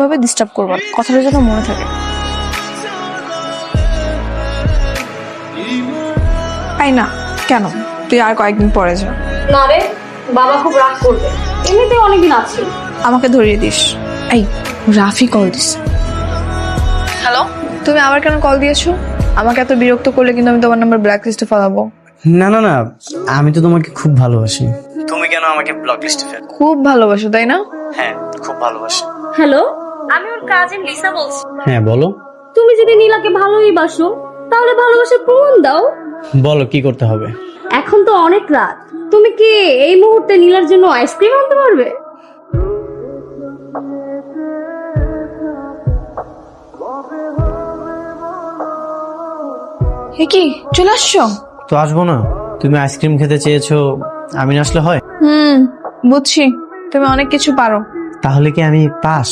ভাবে ডিস্টার্ব করবা না। কথাটা যেন মনে থাকে। তাই না কেন তুই আর কয়েকদিন পরে যা। না রে, বাবা খুব রাগ করবে, এমনিতে অনেকদিন আছি। আমাকে ধরিয়ে দিস। এই রাফি কল দিস। হ্যালো, তুমি আবার কেন কল দিয়েছো? আমাকে এত বিরক্ত করলে কিন্তু আমি তোমার নাম্বার ব্ল্যাক লিস্টে ফেলাবো। না না না, আমি তো তোমাকে খুব ভালোবাসি। তুমি কেন আমাকে ব্লক লিস্টে ফেল? খুব ভালোবাসো তাই না? হ্যাঁ, খুব ভালোবাসি। হ্যালো, আমি ওর কাজিন লিসা বলছি। হ্যাঁ বলো। তুমি যদি নীলাকে ভালোই বাসো তাহলে ভালোবাসার প্রমাণ দাও। বলো কি করতে হবে? এখন তো অনেক রাত, তুমি কি এই মুহূর্তে নীলার জন্য আইসক্রিম আনতে পারবে? হে কি চলে আসছো? তো আসবো না? তুমি আইসক্রিম খেতে চেয়েছো, আমি না আসলে হয়? বুঝছি, তুমি অনেক কিছু পারো। তাহলে কি আমি পাস?